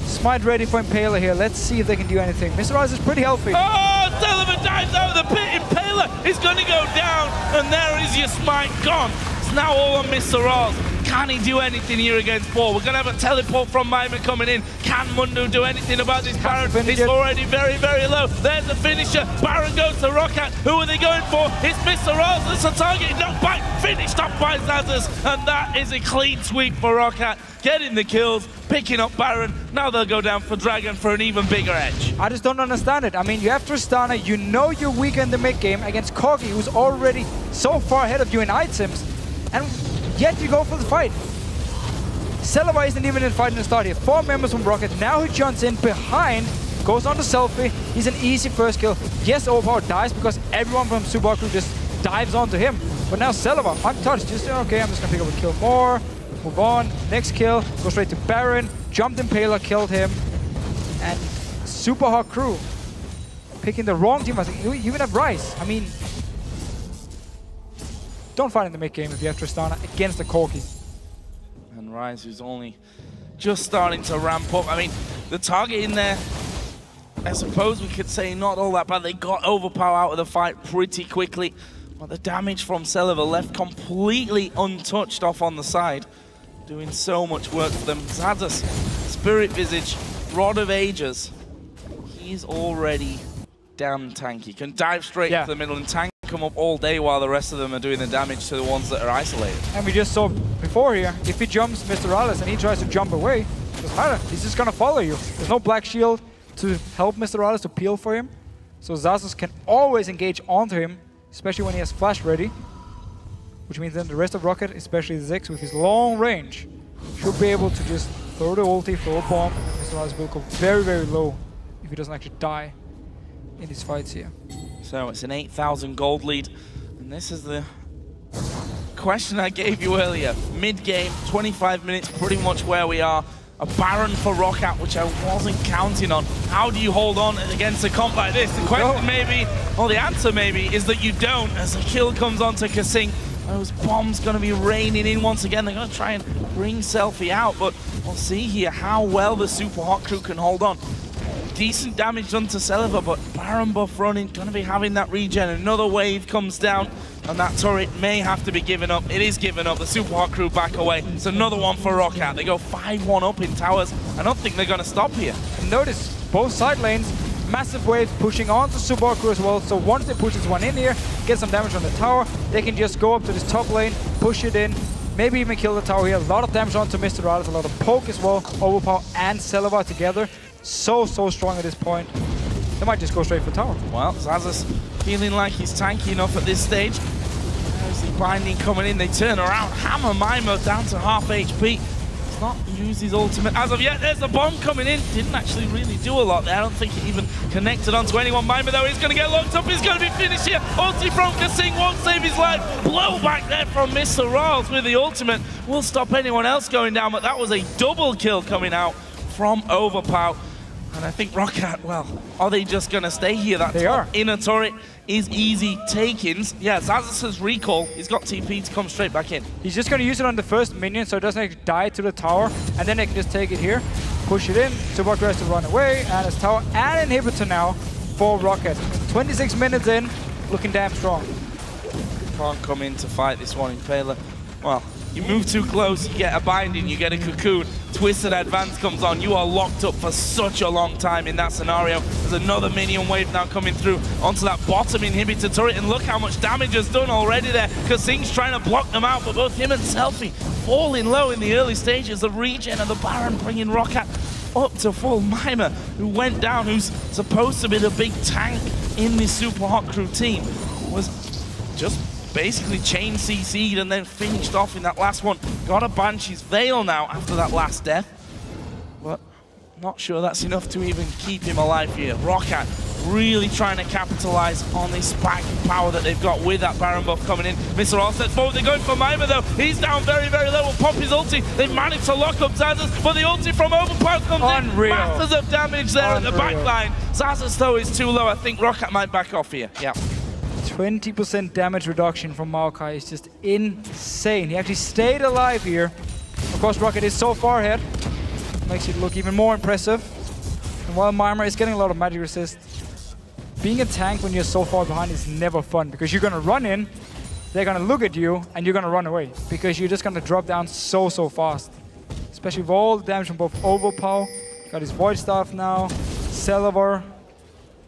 Speaker 2: Smite ready for Impaler here. Let's see if they can do anything. Mr. Rales is pretty healthy.
Speaker 1: Oh, Celiva dives out of the pit. Impaler is going to go down, and there is your Smite gone. It's now all on Mr. Rales. Can he do anything here against 4? We're going to have a teleport from Maimer coming in. Can Mundo do anything about this Baron? He's already very, very low. There's the finisher. Baron goes to ROCCAT. Who are they going for? It's Mr. Rales. It's a target. Knocked back. Finished off by Zazas. And that is a clean sweep for ROCCAT. Getting the kills, picking up Baron. Now they'll go down for Dragon for an even bigger edge.
Speaker 2: I just don't understand it. I mean, you have Tristana. You know you're weak in the mid-game against Corgi, who's already so far ahead of you in items. And yet you go for the fight. Selva isn't even in fight in the start here. 4 members from ROCCAT. Now he jumps in behind, goes on to Selfie. He's an easy first kill. Yes, Overpower dies because everyone from SUPA crew just dives onto him. But now Selva, untouched, just okay, I'm just gonna pick up a kill more. Move on, next kill, go straight to Baron, jumped Impaler, killed him. And Super Hot crew picking the wrong team. I think you even have Rice. I mean, don't fight in the mid game if you have Tristana against the Corki.
Speaker 1: And Rice, who's only just starting to ramp up. I mean, the target in there, I suppose we could say not all that bad. They got Overpower out of the fight pretty quickly. But the damage from Selva left completely untouched off on the side. Doing so much work for them. Xaxus, Spirit Visage, Rod of Ages. He's already damn tanky. Can dive straight into the middle and tank them up all day while the rest of them are doing the damage to the ones that are isolated.
Speaker 2: And we just saw before here, if he jumps Mr. Alice and he tries to jump away, doesn't matter. He's just gonna follow you. There's no black shield to help Mr. Alice to peel for him. So Xaxus can always engage onto him, especially when he has flash ready. Which means then the rest of ROCCAT, especially Ziggs with his long range, should be able to just throw the ulti, throw a bomb, and Mr. Alice will go very, very low if he doesn't actually die in these fights here.
Speaker 1: So it's an 8,000 gold lead, and this is the question I gave you earlier. Mid-game, 25 minutes, pretty much where we are. A Baron for ROCCAT, which I wasn't counting on. How do you hold on against a comp like this? The question maybe, or the answer maybe, is that you don't, as the kill comes onto Kasing. Those bombs going to be raining in once again. They're going to try and bring Selfie out, but we'll see here how well the Super Hot crew can hold on. Decent damage done to Selva, but Baron buff running, going to be having that regen. Another wave comes down, and that turret may have to be given up. It is given up. The Super Hot crew back away. It's another one for ROCCAT. They go 5-1 up in towers. I don't think they're going to stop here.
Speaker 2: And notice, both side lanes, massive waves pushing on to Super Hot crew as well. So once they push this one in here, get some damage on the tower, they can just go up to this top lane, push it in, maybe even kill the tower here. A lot of damage onto Mr. Alice, a lot of poke as well. Overpower and Selva together. So strong at this point. They might just go straight for tower.
Speaker 1: Well, Xaxus feeling like he's tanky enough at this stage. There's the binding coming in. They turn around. Hammer Mimo down to half HP. He's not used his ultimate as of yet. There's the bomb coming in. Didn't actually really do a lot there. I don't think it even connected onto anyone. Mimo, though, he's going to get locked up. He's going to be finished here. Ulti from Kasing won't save his life. Blow back there from Mr. Riles with the ultimate. Will stop anyone else going down, but that was a double kill coming out from Overpower. And I think ROCCAT, well, are they just going to stay here? That inner turret is easy takings. Yeah, Xaxus' recall. He's got TP to come straight back in.
Speaker 2: He's just going to use it on the first minion so it doesn't actually die to the tower. And then they can just take it here, push it in. Super has to run away. And it's tower and inhibitor now for ROCCAT. 26 minutes in, looking damn strong.
Speaker 1: Can't come in to fight this one. Impaler, well, you move too close, you get a binding, you get a cocoon. Twisted Advance comes on. You are locked up for such a long time in that scenario. There's another minion wave now coming through onto that bottom inhibitor turret, and look how much damage is done already there. Kasing's trying to block them out, but both him and Selfie falling low in the early stages. The regen of the Baron bringing ROCCAT up to full. Mima, who went down, who's supposed to be the big tank in this Super Hot crew team, was just basically chain CC'd and then finished off in that last one. Got a Banshee's Veil now after that last death, but not sure that's enough to even keep him alive here. ROCCAT really trying to capitalize on this spike power that they've got with that Baron buff coming in. Mr. All steps forward. They're going for Mima though. He's down very low. Will pop his ulti. They've managed to lock up Xaxus, but the ulti from Overpower comes in. Masses of damage there at the back line. Xaxus though is too low. I think ROCCAT might back off here. Yeah.
Speaker 2: 20% damage reduction from Maokai is just insane. He actually stayed alive here. Of course, ROCCAT is so far ahead. Makes it look even more impressive. And while Mima is getting a lot of magic resist, being a tank when you're so far behind is never fun, because you're going to run in, they're going to look at you, and you're going to run away, because you're just going to drop down so fast. Especially with all the damage from both Overpower. Got his Void Staff now. Selva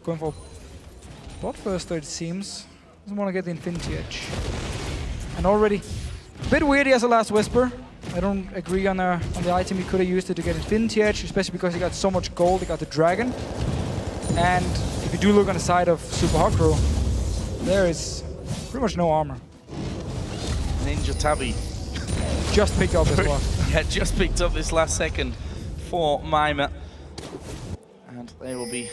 Speaker 2: going for bot first, though, it seems. Doesn't want to get the Infinity Edge. And already a bit weird he has a Last Whisper. I don't agree on the item. He could have used it to get Infinity Edge, especially because he got so much gold. He got the Dragon. And if you do look on the side of Super Hot crew, there is pretty much no armor.
Speaker 1: Ninja Tabby
Speaker 2: just picked up as well.
Speaker 1: ROCCAT just picked up this last second for Mima. And they will be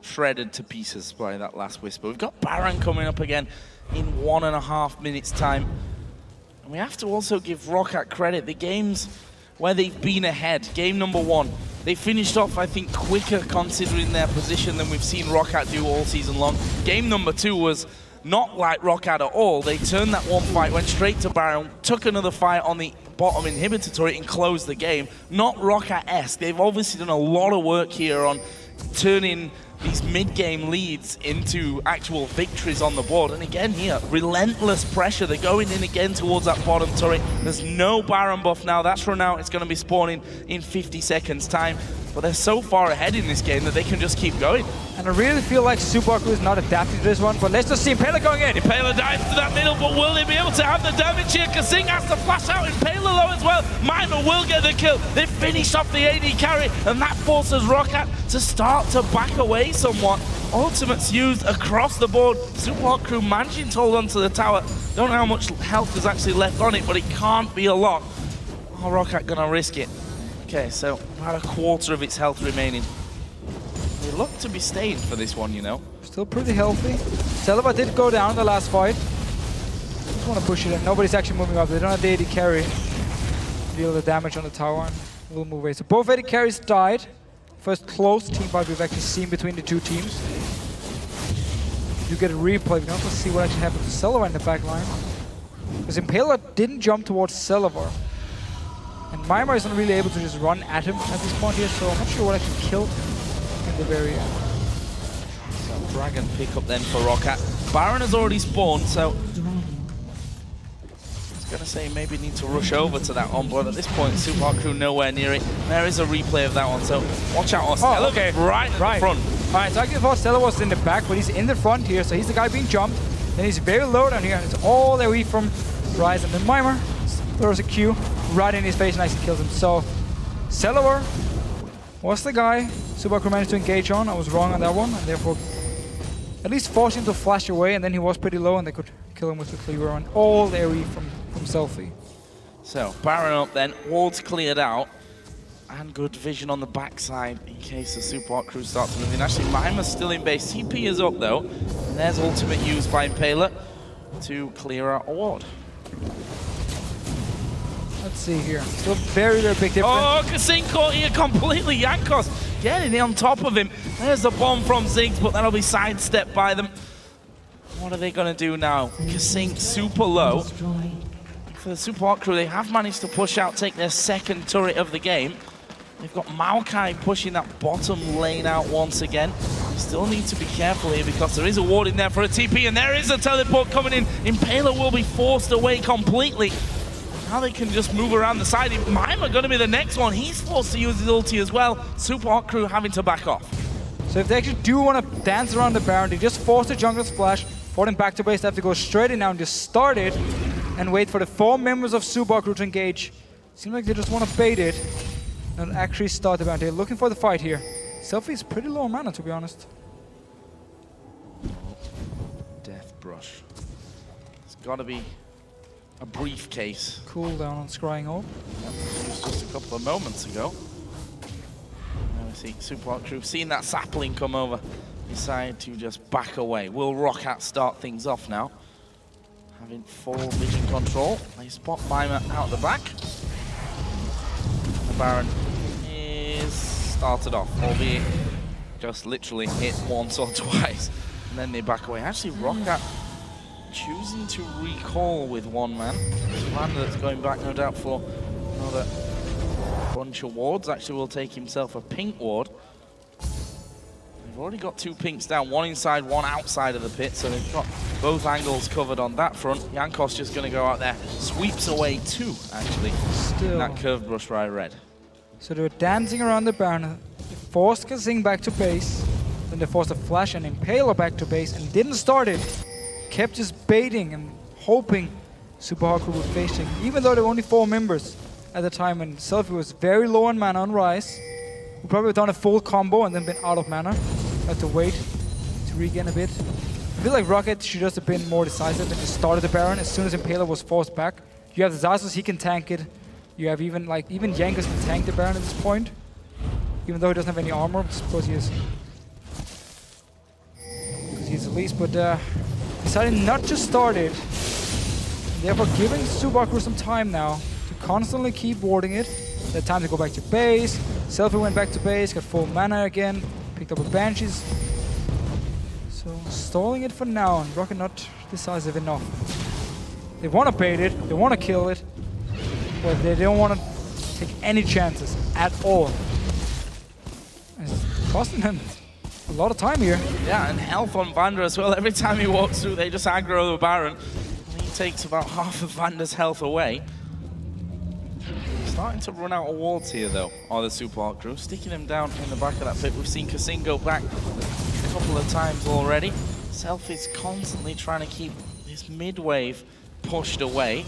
Speaker 1: shredded to pieces by that last whisper. We've got Baron coming up again in 1.5 minutes time. And we have to also give ROCCAT credit. The games where they've been ahead, game number 1, they finished off, I think, quicker considering their position than we've seen ROCCAT do all season long. Game number 2 was not like ROCCAT at all. They turned that one fight, went straight to Baron, took another fight on the bottom inhibitor turret and closed the game. Not ROCCAT-esque. They've obviously done a lot of work here on turning these mid-game leads into actual victories on the board. And again here, relentless pressure. They're going in again towards that bottom turret. There's no Baron buff now. That's run out. It's going to be spawning in 50 seconds time. But they're so far ahead in this game that they can just keep going.
Speaker 2: And I really feel like SUPA is not adapting to this one, but let's just see Impaler going in.
Speaker 1: Impaler dives to that middle, but will they be able to have the damage here? Kasing has to flash out. Impaler low as well. Mima will get the kill. They finish off the AD carry, and that forces ROCCAT to start to back away somewhat. Ultimates used across the board. SUPA crew managing to hold onto the tower. Don't know how much health is actually left on it, but it can't be a lot. Oh, ROCCAT gonna risk it. Okay, so about 1/4 of its health remaining. They look to be staying for this one, you know.
Speaker 2: Still pretty healthy. Celaver did go down the last fight. Just want to push it in. Nobody's actually moving up. They don't have the AD carry. Deal the damage on the tower and we'll move away. So both AD carries died. First close team fight we've actually seen between the two teams. You get a replay. We can also see what actually happened to Celaver in the back line. Because Impaler didn't jump towards Celaver. And Mima isn't really able to just run at him at this point here, so I'm not sure what actually killed him in the very end.
Speaker 1: So Dragon pick up then for ROCCAT. Baron has already spawned, so I was going to say maybe need to rush over to that one, but at this point SUPA crew nowhere near it. There is a replay of that one, so watch out.
Speaker 2: Oh, okay.
Speaker 1: Right at the front.
Speaker 2: Alright, so I thought Stella was in the back, but he's in the front here, so he's the guy being jumped. Then he's very low down here, and it's all the way from Rise, and then Mima throws a Q right in his face and actually kills him. So, Celaver was the guy SUPA crew managed to engage on. I was wrong on that one, and therefore at least forced him to flash away, and then he was pretty low, and they could kill him with the cleaver on all the area from Selfie.
Speaker 1: So, Baron up then, wards cleared out, and good vision on the backside in case the SUPA crew starts moving. Actually, Mima's still in base. CP is up though, and there's ultimate used by Impaler to clear out a ward.
Speaker 2: Let's see here. Still very, very big difference.
Speaker 1: Oh, Kasing caught here completely. Jankos getting on top of him. There's the bomb from Ziggs, but that'll be sidestepped by them. What are they going to do now? Kasing super low. For the SUPA crew, they have managed to push out, take their second turret of the game. They've got Maokai pushing that bottom lane out once again. Still need to be careful here because there is a ward in there for a TP, and there is a teleport coming in. Impaler will be forced away completely. Now they can just move around the side. Mima going to be the next one. He's forced to use his ulti as well. SUPA crew having to back off.
Speaker 2: So if they actually do want to dance around the Baron, they just force the jungler's flash, for them back to base. They have to go straight in now and just start it and wait for the 4 members of SUPA crew to engage. Seems like they just want to bait it and actually start the Baron. They're looking for the fight here. Selfie is pretty low on mana, to be honest.
Speaker 1: Death brush. It's got to be a briefcase.
Speaker 2: Cooldown on scrying orb.
Speaker 1: Yep, it was just a couple of moments ago. Now we see SUPA crew seen that sapling come over, decide to just back away. Will ROCCAT start things off now? Having full vision control. They spot Mima out the back. The Baron is started off, albeit just literally hit once or twice, and then they back away. Actually, ROCCAT choosing to recall with 1 man. Commander that's going back, no doubt, for another bunch of wards. Actually, will take himself a pink ward. They've already got 2 pinks down, 1 inside, 1 outside of the pit, so they've got both angles covered on that front. Jankos just going to go out there, sweeps away 2, actually.
Speaker 2: Still.
Speaker 1: That curved brush right red.
Speaker 2: So they were dancing around the Baron. They forced Kasing back to base. Then they forced a Flash and Impaler back to base and didn't start it. Kept just baiting and hoping SUPA crew would face him, even though there were only 4 members at the time, and Selfie was very low on mana on Rise. We probably would have done a full combo and then been out of mana. Had to wait to regain a bit. I feel like ROCCAT should just have been more decisive and just started the Baron as soon as Impaler was forced back. You have the Zazus, he can tank it. You have even Jankos can tank the Baron at this point, even though he doesn't have any armor. Because he's the least, but decided not to start it. Therefore, giving SUPA some time now to constantly keep warding it. They had time to go back to base. Selfie went back to base, got full mana again, picked up a Banshees. So stalling it for now, and ROCCAT not decisive enough. They want to bait it, they want to kill it, but they don't want to take any chances at all. And it's costing them a lot of time here.
Speaker 1: Yeah, and health on Vander as well. Every time he walks through, they just aggro the Baron. And he takes about half of Vander's health away. Starting to run out of wards here, though, are the SUPA crew. Sticking him down in the back of that pit. We've seen Kasing go back a couple of times already. Self is constantly trying to keep this mid-wave pushed away.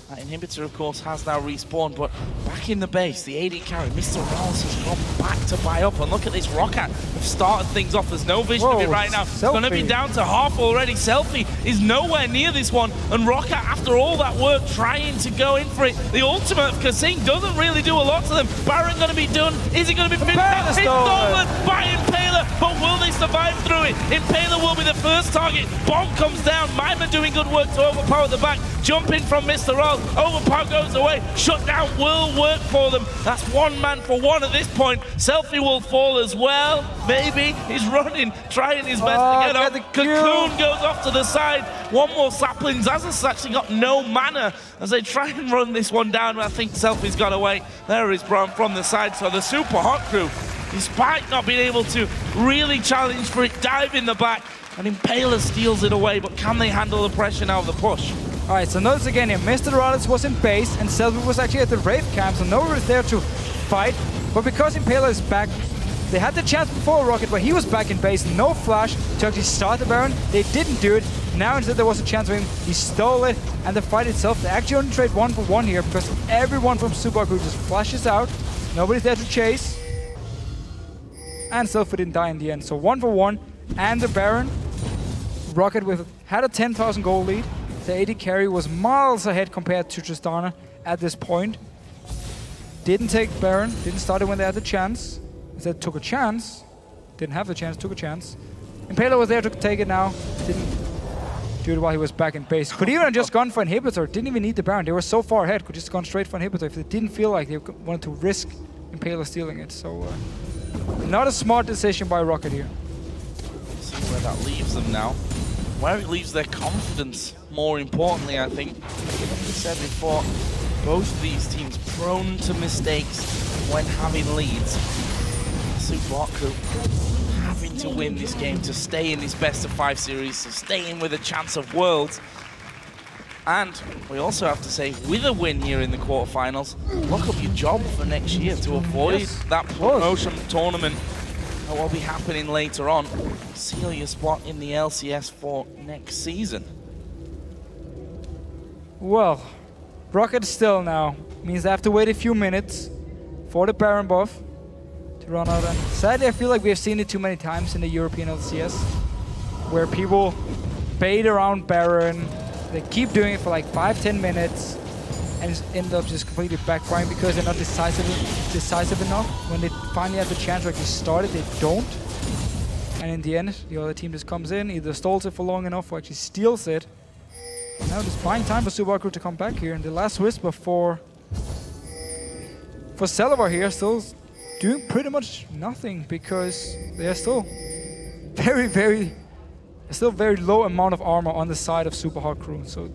Speaker 1: That inhibitor, of course, has now respawned, but back in the base, the AD carry, Mr. Ross has gone back to buy up, and look at this ROCCAT. We've started things off. There's no vision of it right now. It's going to be down to half already. Selfie is nowhere near this one, and ROCCAT, after all that work, trying to go in for it. The ultimate of Kasing doesn't really do a lot to them. Baron going to be done. Is he going to be finished? It's stolen by Impaler, but will they survive through it? Impaler will be the first target. Bomb comes down. Mima doing good work to overpower the back. Jumping from Mr. Roll. Overpower goes away. Shutdown will work for them. That's 1 man for 1 at this point. Selfie will fall as well. Maybe he's running, trying his best to get up. Cocoon goes off to the side. One more sapling. Zazas actually got no mana as they try and run this one down. I think Selfie's got away. There is Braum from the side. So the SUPA hot crew, despite not being able to really challenge for it, dive in the back. And Impaler steals it away. But can they handle the pressure now of the push?
Speaker 2: Alright, so notice again here, Mr. Rollins was in base and Selfie was actually at the Wraith camp, so nowhere is there to fight. But because Impaler is back, they had the chance before ROCCAT where he was back in base, no flash to actually start the Baron. They didn't do it. Now instead there was a chance for him, he stole it, and the fight itself, they actually only trade 1 for 1 here because everyone from SUPA crew just flashes out. Nobody's there to chase. And Selfie didn't die in the end. So 1 for 1, and the Baron. ROCCAT had a 10,000 gold lead. The AD carry was miles ahead compared to Tristana at this point. Didn't take Baron, didn't start it when they had the chance. Instead took a chance, didn't have the chance, took a chance. Impaler was there to take it now, didn't do it while he was back in base. Could even have just gone for Inhibitor, didn't even need the Baron. They were so far ahead, could just gone straight for Inhibitor if they didn't feel like they wanted to risk Impaler stealing it. So not a smart decision by ROCCAT here.
Speaker 1: See where that leaves them now. Where it leaves their confidence, more importantly, I think. Like I said before, both of these teams prone to mistakes when having leads. SUPA crew having to win this game to stay in this best-of-5 series, to stay in with a chance of Worlds. And we also have to say, with a win here in the quarterfinals, look up your job for next year to avoid that promotion tournament that will be happening later on. Seal your spot in the LCS for next season.
Speaker 2: Well, ROCCAT still now means they have to wait a few minutes for the Baron buff to run out. And sadly, I feel like we have seen it too many times in the European LCS, where people bait around Baron. They keep doing it for like 5-10 minutes and just end up just completely backfiring because they're not decisive enough. When they finally have the chance to actually start it, they don't. And in the end, the other team just comes in, either stalls it for long enough or actually steals it. Now just buying time for SUPA crew to come back here. And the last whisper for Celavar here, still doing pretty much nothing because they are still very low amount of armor on the side of SUPA crew. So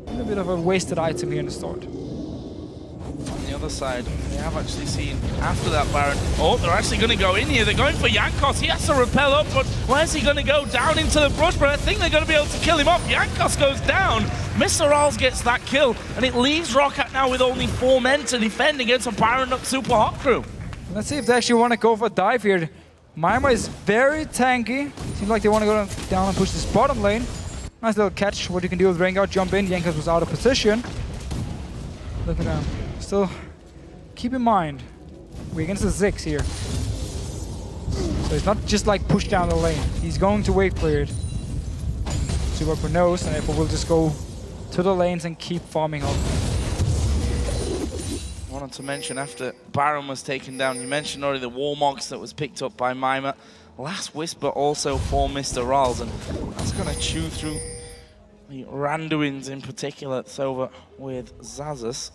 Speaker 2: a little bit of a wasted item here in the start.
Speaker 1: On the other side, they have actually seen after that Baron. Oh, they're actually going to go in here. They're going for Jankos. He has to repel up, but where's he going to go? Down into the brush, but I think they're going to be able to kill him off. Jankos goes down. Mr. Rals gets that kill, and it leaves ROCCAT now with only 4 men to defend against a Baron up SUPA crew.
Speaker 2: Let's see if they actually want to go for a dive here. Mima is very tanky. Seems like they want to go down and push this bottom lane. Nice little catch. What you can do with Rengar, jump in. Jankos was out of position. Look at that. Still, keep in mind, we're against the Ziggs here. So it's not just like push down the lane. He's going to wait for it. SUPA knows, and therefore we'll just go to the lanes and keep farming up.
Speaker 1: want to mention after Baron was taken down, you mentioned already the Warmogs that was picked up by Mimer. Last Whisper also for Mr. Ralls, and that's going to chew through the Randuins in particular. It's over with Zazus.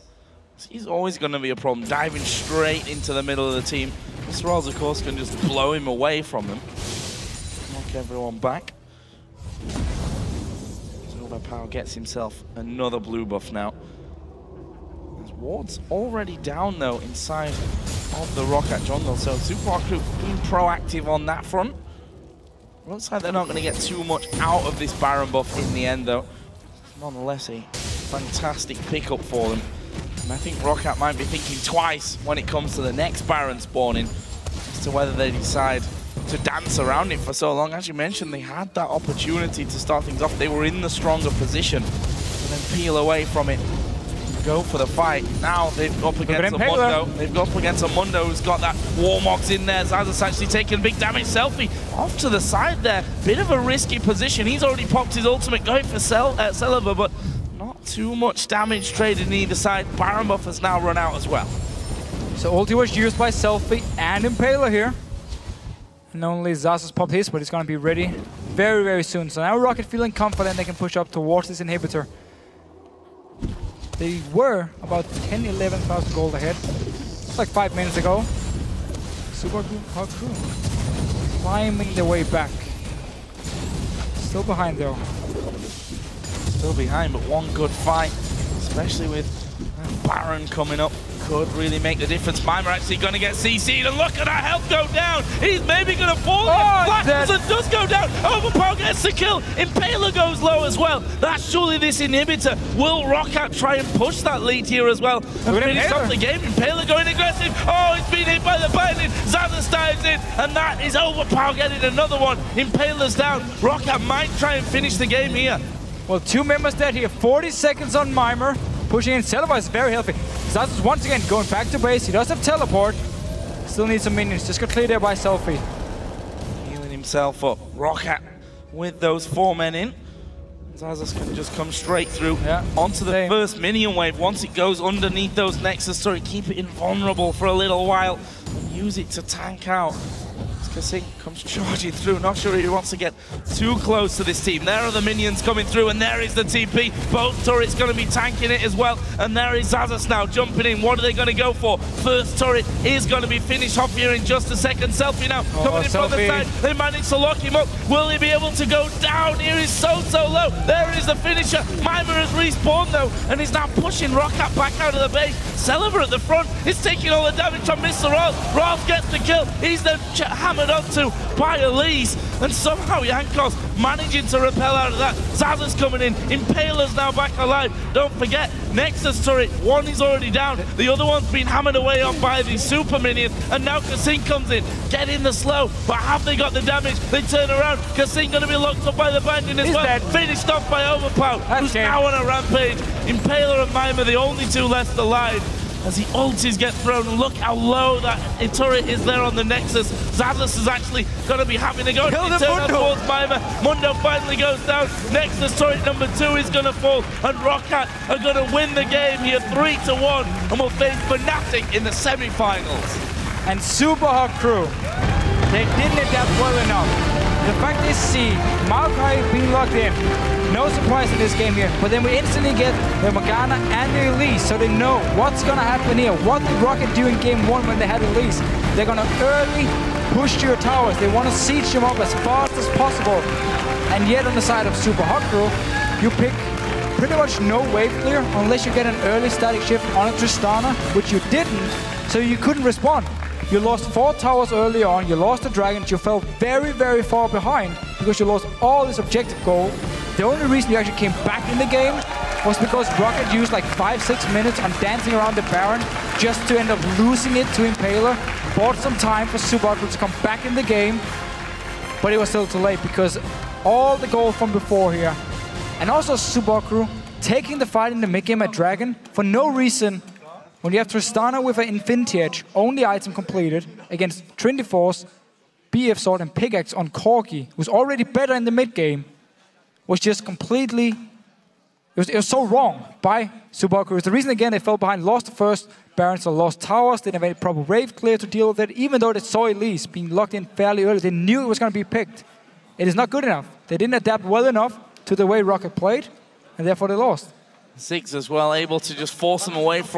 Speaker 1: He's always going to be a problem, diving straight into the middle of the team. Mr. Ralls, of course, can just blow him away from them. Knock everyone back. Overpower gets himself another blue buff now. Ward's already down though inside of the ROCCAT jungle, so SUPA Crew being proactive on that front. Looks like they're not going to get too much out of this Baron buff in the end though. Nonetheless, a fantastic pickup for them. And I think ROCCAT might be thinking twice when it comes to the next Baron spawning as to whether they decide to dance around it for so long. As you mentioned, they had that opportunity to start things off. They were in the stronger position to then peel away from it. Go for the fight. Now they've got up against a Mundo. They've got up against a Mundo who's got that Warmogs in there. Zazus actually taking big damage. Selfie off to the side there. Bit of a risky position. He's already popped his ultimate, going for Celeber, but not too much damage traded in either side. Baron buff has now run out as well.
Speaker 2: So ulti was used by Selfie and Impaler here. And only Zazus popped his, but it's going to be ready very, very soon. So now ROCCAT feeling confident they can push up towards this inhibitor. They were about 10,000–11,000 gold ahead. It's like 5 minutes ago. SUPA Crew climbing their way back. Still behind though.
Speaker 1: Still behind, but one good fight, especially with Baron coming up. Could really make the difference. Mimer actually going to get CC'd, and look at that health go down. He's maybe going to fall. Blackson does go down. Overpower gets the kill. Impaler goes low as well. That's surely this inhibitor. Will ROCCAT try and push that lead here as well and finish off the game? Impaler going aggressive. Oh, he's been hit by the binding. Zazus dives in, and that is Overpower getting another one. Impaler's down. ROCCAT might try and finish the game here.
Speaker 2: Well, 2 members dead here. 40 seconds on Mimer. Pushing in. Celeber is very healthy. Zazus once again going back to base. He does have teleport. Still needs some minions. Just got cleared there by Selfie.
Speaker 1: Healing himself up. ROCCAT with those 4 men in. Zazus can just come straight through onto the first minion wave. Once it goes underneath those Nexus turret, keep it invulnerable for a little while and use it to tank out. Kasing comes charging through. Not sure he wants to get too close to this team. There are the minions coming through, and there is the TP. Both turrets going to be tanking it as well. And there is Zazus now jumping in. What are they going to go for? First turret is going to be finished off here in just a second. Selfie now coming in from the side. They managed to lock him up. Will he be able to go down? Here is so low. There is the finisher. Mimer has respawned though, and he's now pushing ROCCAT back out of the base. Celeber at the front is taking all the damage from Mr. Ralls. Ralls gets the kill. He's then hammered onto by Elise, and somehow Yankos managing to repel out of that. Zazus coming in. Impaler's now back alive. Don't forget, Nexus turret, one is already down. The other one's been hammered away on by the super minion, and now Kasing comes in. Get in the slow, but have they got the damage? They turn around. Kasing going to be locked up by the binding as well. Finished off by Overpower, who's now on a rampage. Impaler and Mimer, the only 2 left alive. As the ultis get thrown, look how low that turret is there on the Nexus. Zazus is actually going to be having to go towards Mimer. Mundo finally goes down. Nexus turret number 2 is going to fall, and ROCCAT are going to win the game here 3-1, and will face Fnatic in the semi-finals.
Speaker 2: And SUPA Crew, they didn't adapt well enough. The fact they see Maokai being locked in, no surprise in this game here, but then we instantly get the Morgana and the Elise, so they know what's going to happen here. What did ROCCAT do in game 1 when they had Elise? They're going to early push to your towers. They want to siege them up as fast as possible. And yet on the side of SUPA Crew, you pick pretty much no wave clear unless you get an early static shift on a Tristana, which you didn't, so you couldn't respond. You lost 4 towers early on, you lost the dragons, you fell very, very far behind because you lost all this objective gold. The only reason you actually came back in the game was because ROCCAT used like 5-6 minutes on dancing around the Baron just to end up losing it to Impaler. Bought some time for SUPA Crew to come back in the game, but it was still too late because all the gold from before here. And also SUPA Crew taking the fight in the mid game at Dragon for no reason. When you have Tristana with an Infinity Edge, only item completed, against Trinity Force, BF Sword and Pickaxe on Corki, who's already better in the mid game, was just completely... It was so wrong by SUPA Crew. It's the reason, again, they fell behind, lost the first Barons lost towers, didn't have any proper wave clear to deal with it, even though they saw Elise being locked in fairly early. They knew it was going to be picked. It is not good enough. They didn't adapt well enough to the way ROCCAT played, and therefore they lost.
Speaker 1: Ziggs as well, able to just force them away from